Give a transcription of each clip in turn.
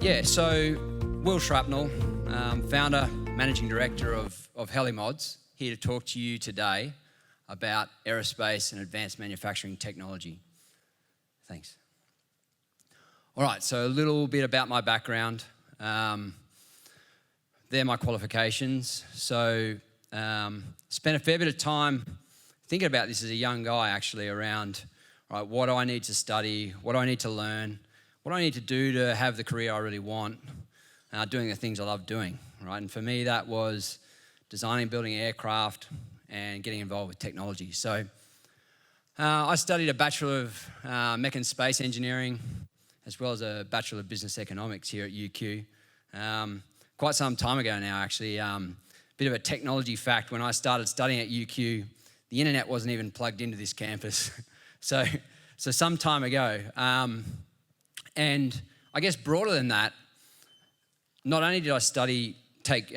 Yeah, so Will Shrapnel, founder, managing director of Helimods, here to talk to you today about aerospace and advanced manufacturing technology. Thanks. All right, so a little bit about my background. They're my qualifications. So spent a fair bit of time thinking about this as a young guy, actually, around, right, what do I need to study? What do I need to learn? What do I need to do to have the career I really want? Doing the things I love doing, right? And for me, that was designing and building aircraft and getting involved with technology. So I studied a Bachelor of Mech and Space Engineering, as well as a Bachelor of Business Economics here at UQ. Quite some time ago now, actually. Bit of a technology fact, when I started studying at UQ, the internet wasn't even plugged into this campus. so some time ago. And I guess broader than that, not only did I take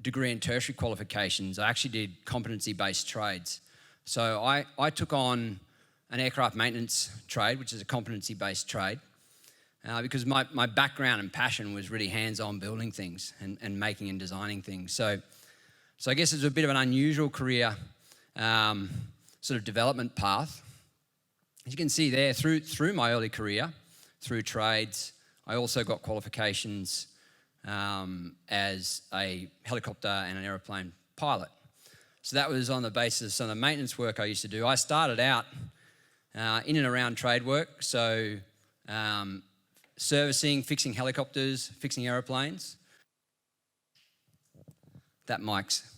degree and tertiary qualifications, I actually did competency-based trades. So I took on an aircraft maintenance trade, which is a competency-based trade, because my background and passion was really hands-on building things and making and designing things. So I guess it's a bit of an unusual career sort of development path. As you can see there, through my early career, through trades, I also got qualifications as a helicopter and an aeroplane pilot. So that was on the basis of the maintenance work I used to do. I started out in and around trade work, so servicing, fixing helicopters, fixing aeroplanes. That mic's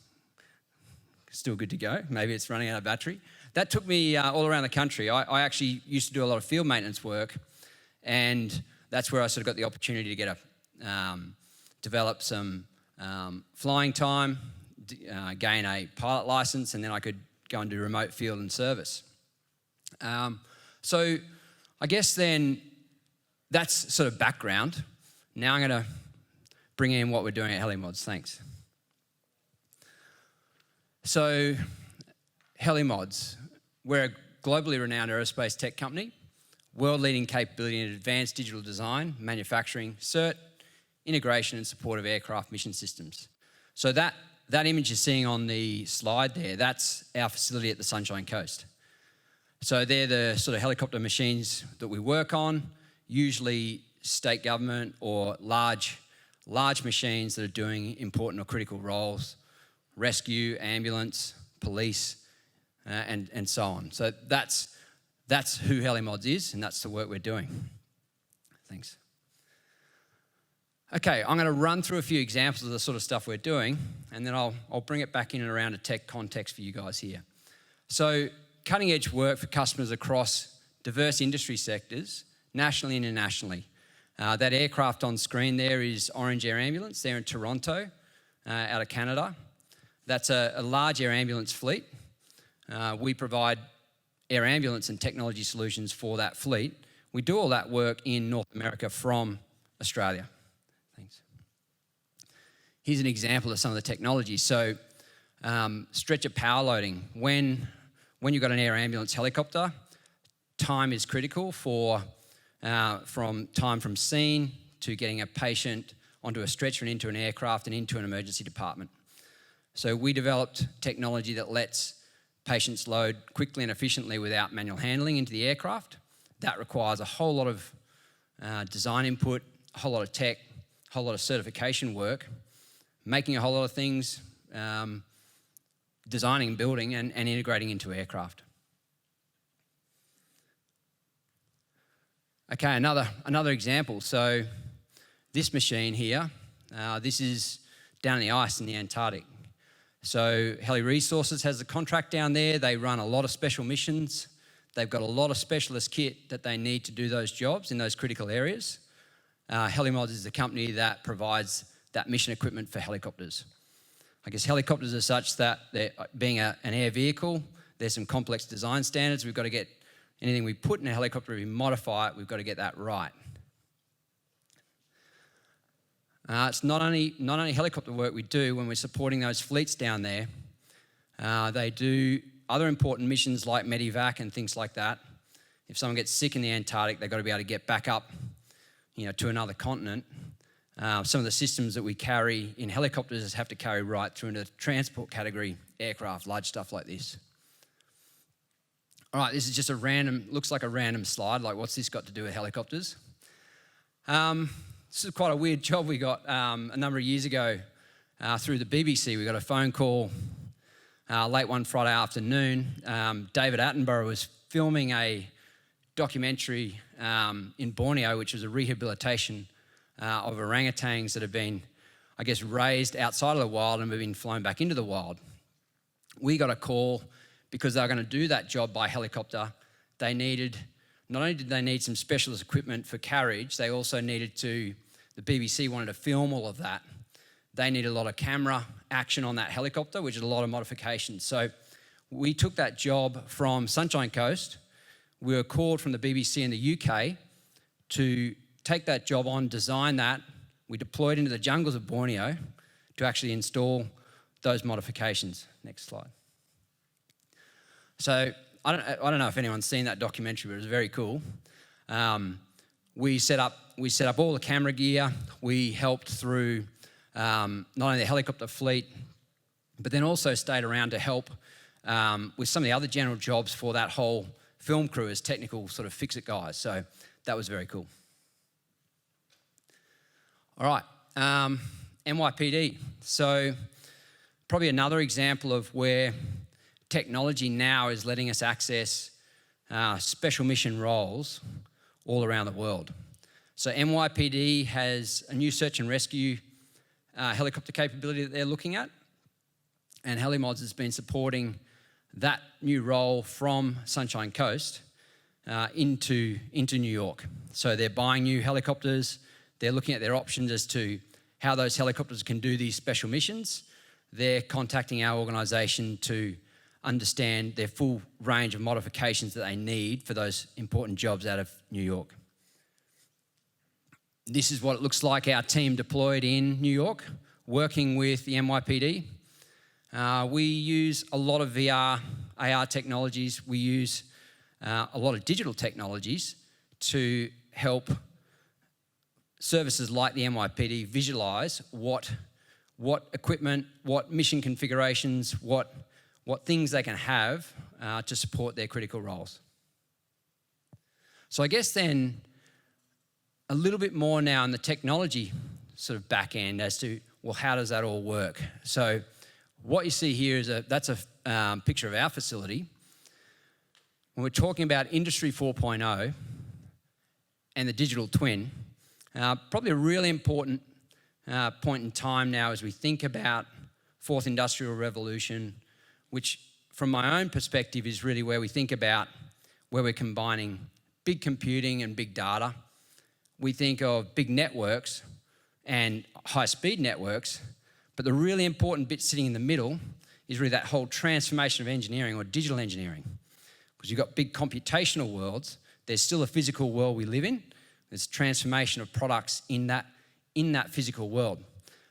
still good to go. Maybe it's running out of battery. That took me all around the country. I actually used to do a lot of field maintenance work, and that's where I sort of got the opportunity to get develop some flying time, gain a pilot license, and then I could go and do remote field and service. So I guess then that's sort of background. Now I'm going to bring in what we're doing at Helimods. Thanks. So Helimods, we're a globally renowned aerospace tech company, world-leading capability in advanced digital design, manufacturing, cert, integration and support of aircraft mission systems. So that image you're seeing on the slide there, that's our facility at the Sunshine Coast. So they're the sort of helicopter machines that we work on, usually state government or large machines that are doing important or critical roles, rescue, ambulance, police, and so on. So that's who Helimods is, and that's the work we're doing. Thanks. Okay, I'm going to run through a few examples of the sort of stuff we're doing, and then I'll bring it back in and around a tech context for you guys here. So cutting edge work for customers across diverse industry sectors, nationally and internationally. That aircraft on screen there is Orange Air Ambulance. They're in Toronto, out of Canada. That's a large air ambulance fleet. We provide air ambulance and technology solutions for that fleet. We do all that work in North America from Australia. Thanks. Here's an example of some of the technology. So stretcher power loading. When you've got an air ambulance helicopter, time is critical for from scene to getting a patient onto a stretcher and into an aircraft and into an emergency department. So we developed technology that lets patients load quickly and efficiently without manual handling into the aircraft. That requires a whole lot of design input, a whole lot of tech, a whole lot of certification work, making a whole lot of things, designing, building, and integrating into aircraft. Okay, another example. So this machine here, this is down in the ice in the Antarctic. So Heli Resources has a contract down there. They run a lot of special missions. They've got a lot of specialist kit that they need to do those jobs in those critical areas. Helimods is the company that provides that mission equipment for helicopters. I guess helicopters are such that being an air vehicle, there's some complex design standards. We've got to get anything we put in a helicopter, we modify it, we've got to get that right. It's not only helicopter work we do when we're supporting those fleets down there. They do other important missions like medevac and things like that. If someone gets sick in the Antarctic, they've got to be able to get back up, to another continent, some of the systems that we carry in helicopters have to carry right through into the transport category, aircraft, large stuff like this. All right, this is just looks like a random slide, like what's this got to do with helicopters? This is quite a weird job we got a number of years ago through the BBC. We got a phone call late one Friday afternoon. David Attenborough was filming a documentary in Borneo, which was a rehabilitation of orangutans that have been, I guess, raised outside of the wild and have been flown back into the wild. We got a call because they were going to do that job by helicopter. Not only did they need some specialist equipment for carriage, they also the BBC wanted to film all of that. They needed a lot of camera action on that helicopter, which is a lot of modifications. So we took that job from Sunshine Coast. We were called from the BBC in the UK to take that job on, design that. We deployed into the jungles of Borneo to actually install those modifications. Next slide. So I don't know if anyone's seen that documentary, but it was very cool. We set up all the camera gear. We helped through not only the helicopter fleet, but then also stayed around to help with some of the other general jobs for that whole film crew as technical sort of fix-it guys. So that was very cool. All right, NYPD. So probably another example of where technology now is letting us access special mission roles all around the world. So NYPD has a new search and rescue helicopter capability that they're looking at, and Helimods has been supporting that new role from Sunshine Coast into New York. So they're buying new helicopters. They're looking at their options as to how those helicopters can do these special missions. They're contacting our organisation to understand their full range of modifications that they need for those important jobs out of New York. This is what it looks like, our team deployed in New York, working with the NYPD. We use a lot of VR, AR technologies. We use a lot of digital technologies to help services like the NYPD visualise what equipment, what mission configurations, what things they can have to support their critical roles. So I guess then a little bit more now in the technology sort of back end as to, well, how does that all work? So what you see here is that's a picture of our facility. When we're talking about Industry 4.0 and the digital twin, probably a really important point in time now as we think about fourth industrial revolution, which from my own perspective is really where we think about where we're combining big computing and big data. We think of big networks and high-speed networks, but the really important bit sitting in the middle is really that whole transformation of engineering or digital engineering. Because you've got big computational worlds, there's still a physical world we live in. There's transformation of products in that physical world.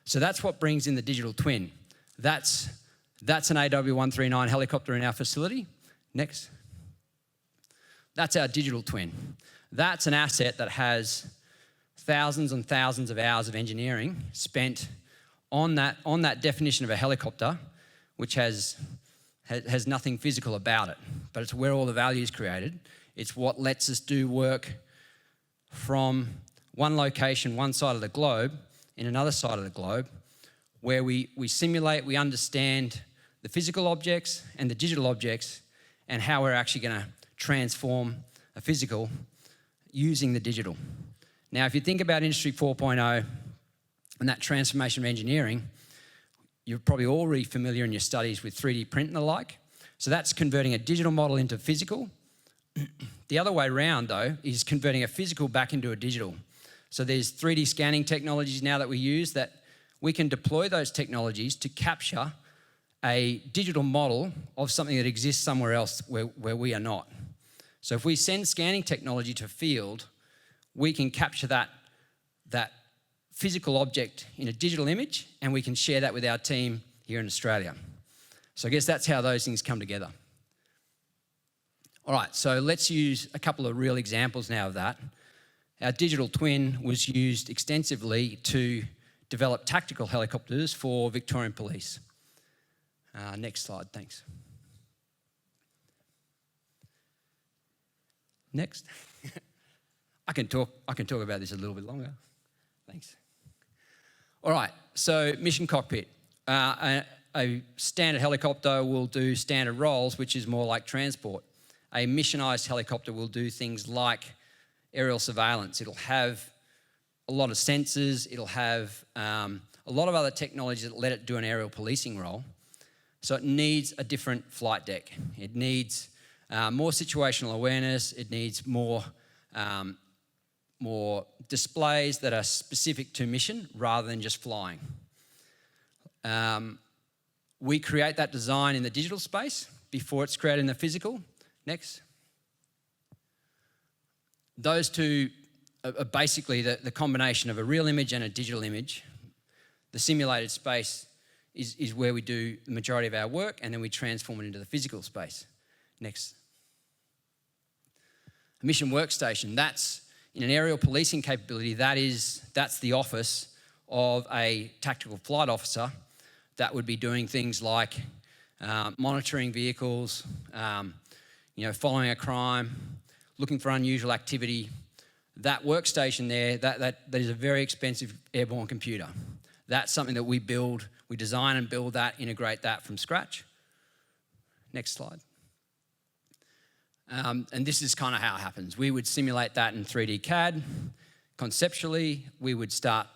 So that's what brings in the digital twin. That's an AW139 helicopter in our facility. Next. That's our digital twin. That's an asset that has thousands and thousands of hours of engineering spent on that definition of a helicopter, which has nothing physical about it, but it's where all the value is created. It's what lets us do work from one location, one side of the globe, in another side of the globe, where we simulate, we understand the physical objects and the digital objects and how we're actually going to transform a physical using the digital. Now, if you think about Industry 4.0 and that transformation of engineering, you're probably already familiar in your studies with 3D print and the like. So that's converting a digital model into physical. The other way around, though, is converting a physical back into a digital. So there's 3D scanning technologies now that we use that we can deploy those technologies to capture a digital model of something that exists somewhere else where we are not. So if we send scanning technology to field, we can capture that physical object in a digital image and we can share that with our team here in Australia. So I guess that's how those things come together. All right, so let's use a couple of real examples now of that. Our digital twin was used extensively to develop tactical helicopters for Victorian Police. Next slide, thanks. Next. I can talk about this a little bit longer. Thanks. All right, so mission cockpit. A standard helicopter will do standard roles, which is more like transport. A missionised helicopter will do things like aerial surveillance. It'll have a lot of sensors. It'll have a lot of other technologies that let it do an aerial policing role. So it needs a different flight deck. It needs more situational awareness. It needs more displays that are specific to mission rather than just flying. We create that design in the digital space before it's created in the physical. Next. Those two are basically the combination of a real image and a digital image. The simulated space is where we do the majority of our work, and then we transform it into the physical space. Next. A mission workstation, that's in an aerial policing capability, that's the office of a tactical flight officer that would be doing things like monitoring vehicles, following a crime, looking for unusual activity. That workstation there, that is a very expensive airborne computer. That's something that we design and build that, integrate that from scratch. Next slide. And this is kind of how it happens. We would simulate that in 3D CAD. Conceptually, we would start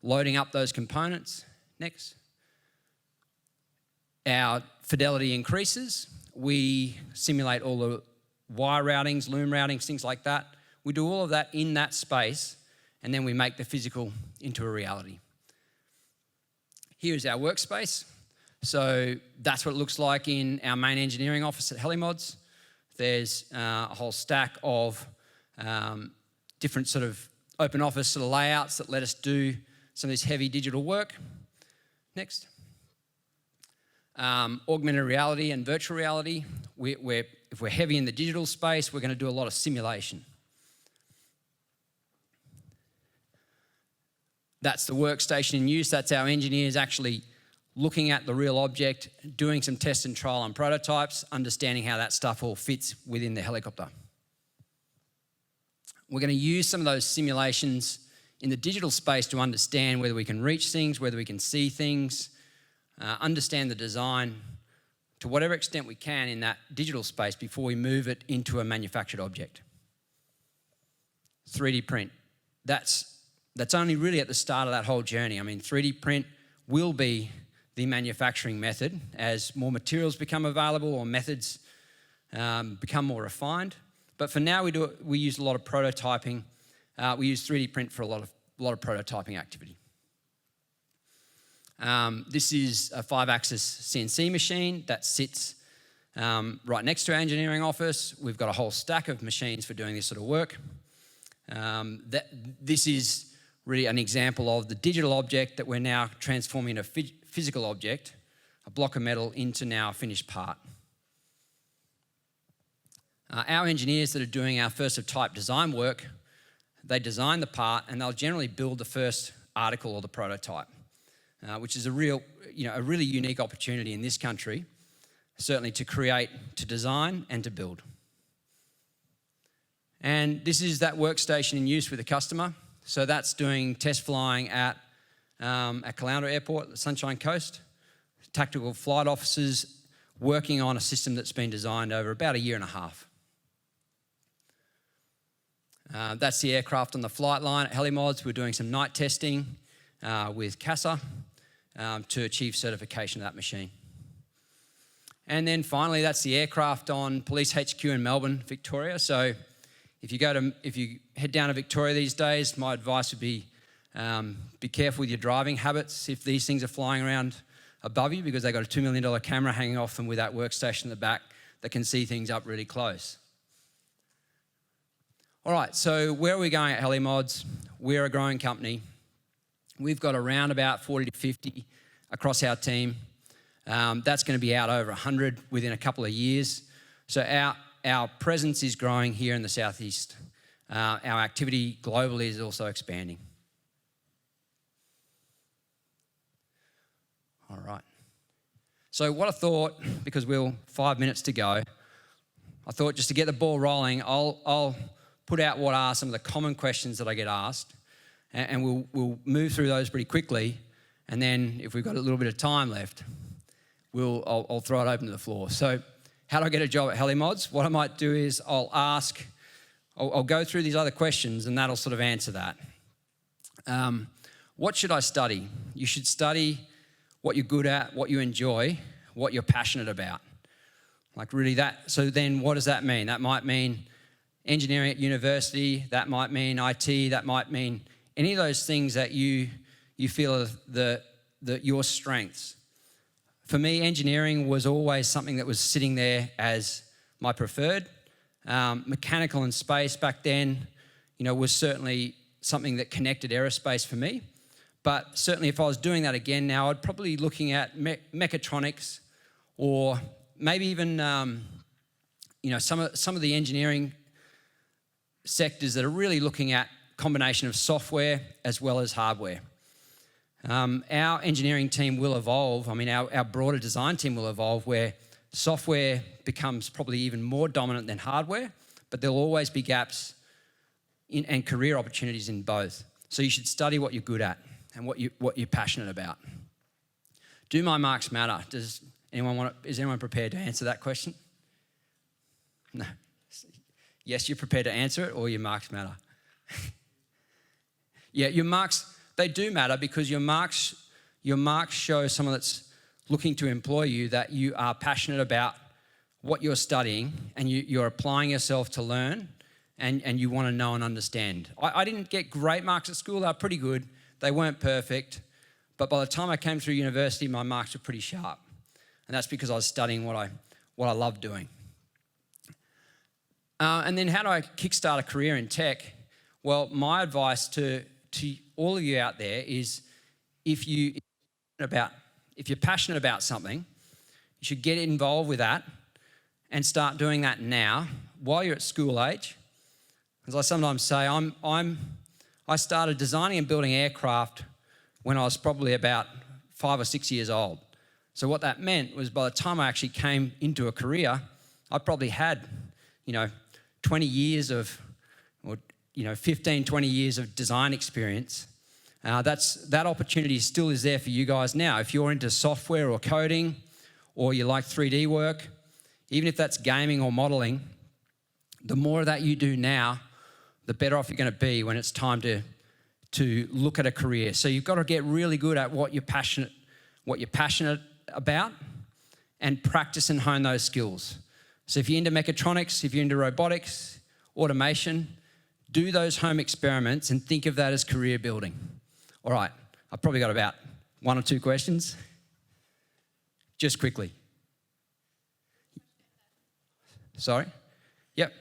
loading up those components. Next. Our fidelity increases. We simulate all the wire routings, loom routings, things like that. We do all of that in that space, and then we make the physical into a reality. Here's our workspace. So that's what it looks like in our main engineering office at Helimods. There's a whole stack of different sort of open office sort of layouts that let us do some of this heavy digital work. Next. Augmented reality and virtual reality. If we're heavy in the digital space, we're going to do a lot of simulation. That's the workstation in use. That's our engineers actually looking at the real object, doing some test and trial on prototypes, understanding how that stuff all fits within the helicopter. We're going to use some of those simulations in the digital space to understand whether we can reach things, whether we can see things, understand the design to whatever extent we can in that digital space before we move it into a manufactured object. 3D print. That's only really at the start of that whole journey. I mean, 3D print will be the manufacturing method as more materials become available or methods become more refined. But for now, we use a lot of prototyping. We use 3D print for a lot of prototyping activity. This is a 5-axis CNC machine that sits right next to our engineering office. We've got a whole stack of machines for doing this sort of work. This is really an example of the digital object that we're now transforming into a physical object, a block of metal, into now a finished part. Our engineers that are doing our first of type design work, they design the part and they'll generally build the first article or the prototype, which is a really unique opportunity in this country, certainly to create, to design and to build. And this is that workstation in use with the customer. So that's doing test flying at Caloundra Airport, the Sunshine Coast. Tactical flight officers working on a system that's been designed over about a year and a half. That's the aircraft on the flight line at Helimods. We're doing some night testing with CASA to achieve certification of that machine. And then finally, that's the aircraft on Police HQ in Melbourne, Victoria. So if you head down to Victoria these days, my advice would be careful with your driving habits if these things are flying around above you, because they've got a $2 million camera hanging off them with that workstation in the back that can see things up really close. All right, so where are we going at Helimods? We're a growing company. We've got around about 40 to 50 across our team. That's going to be out over 100 within a couple of years. So our presence is growing here in the southeast. our activity globally is also expanding. All right. So what I thought, because we're 5 minutes to go, I thought just to get the ball rolling, I'll put out what are some of the common questions that I get asked, and we'll move through those pretty quickly, and then if we've got a little bit of time left, I'll throw it open to the floor. So how do I get a job at Helimods? What I might do is I'll go through these other questions, and that'll sort of answer that. What should I study? You should study what you're good at, what you enjoy, what you're passionate about. Like really that, so then what does that mean? That might mean engineering at university, that might mean IT, that might mean any of those things that you feel are your strengths. For me, engineering was always something that was sitting there as my preferred. Mechanical and space back then, was certainly something that connected aerospace for me. But certainly if I was doing that again now, I'd probably be looking at mechatronics, or maybe even some of the engineering sectors that are really looking at combination of software as well as hardware. Our engineering team will evolve. I mean, our broader design team will evolve where software becomes probably even more dominant than hardware, but there'll always be gaps and career opportunities in both. So you should study what you're good at and what you're passionate about. Do my marks matter? Is anyone prepared to answer that question? No. Yes, you're prepared to answer it, or your marks matter? Yeah, your marks, they do matter because your marks show someone that's looking to employ you that you are passionate about what you're studying, and you're applying yourself to learn, and you want to know and understand. I didn't get great marks at school. They were pretty good. They weren't perfect. But by the time I came through university, my marks were pretty sharp. And that's because I was studying what I love doing. And then how do I kickstart a career in tech? Well, my advice to all of you out there is if you're passionate about something, you should get involved with that and start doing that now while you're at school age. As I sometimes say, I started designing and building aircraft when I was probably about 5 or 6 years old. So what that meant was by the time I actually came into a career, I probably had, 20 years of, 15, 20 years of design experience. That opportunity still is there for you guys now. If you're into software or coding, or you like 3D work, even if that's gaming or modeling, the more of that you do now, the better off you're going to be when it's time to look at a career. So you've got to get really good at what you're passionate about, and practice and hone those skills. So if you're into mechatronics, if you're into robotics, automation, do those home experiments and think of that as career building. All right, I've probably got about 1 or 2 questions. Just quickly. Sorry? Yep.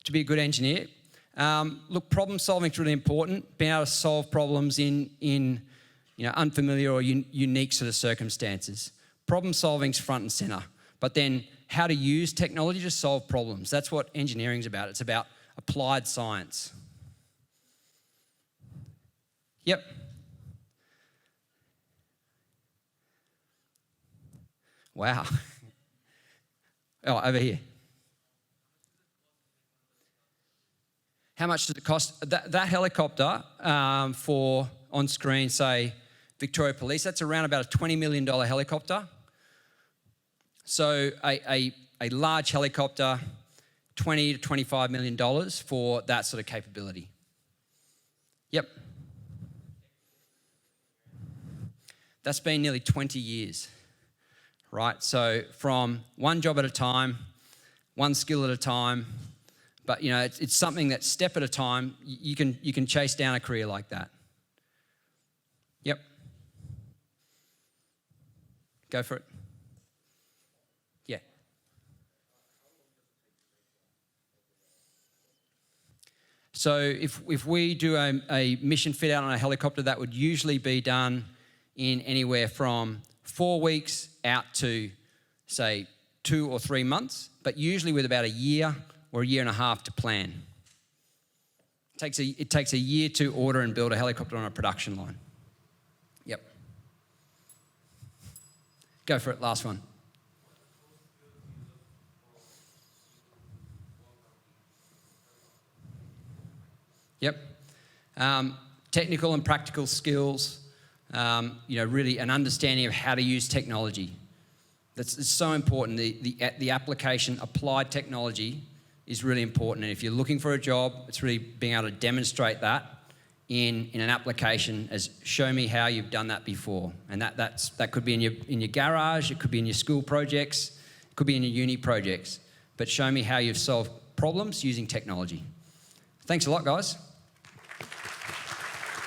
To be a good engineer? Look, problem solving is really important. Being able to solve problems in unfamiliar or unique sort of circumstances. Problem solving is front and center. But then how to use technology to solve problems. That's what engineering is about. It's about applied science. Yep. Wow. Oh, over here. How much does it cost? That helicopter for on screen, say, Victoria Police, that's around about a $20 million helicopter. So a large helicopter, $20 to $25 million for that sort of capability. Yep. That's been nearly 20 years, right? So from one job at a time, one skill at a time, but it's something that step at a time, you can chase down a career like that. Yep. Go for it. Yeah. So if we do a mission fit out on a helicopter, that would usually be done in anywhere from 4 weeks out to, say, 2 or 3 months, but usually with about a year or a year and a half to plan. It takes a year to order and build a helicopter on a production line. Yep. Go for it, last one. Yep. Technical and practical skills, really an understanding of how to use technology. It's so important. The application, applied technology is really important. And if you're looking for a job, it's really being able to demonstrate that in an application as show me how you've done that before. And that could be in your garage, it could be in your school projects, it could be in your uni projects. But show me how you've solved problems using technology. Thanks a lot, guys.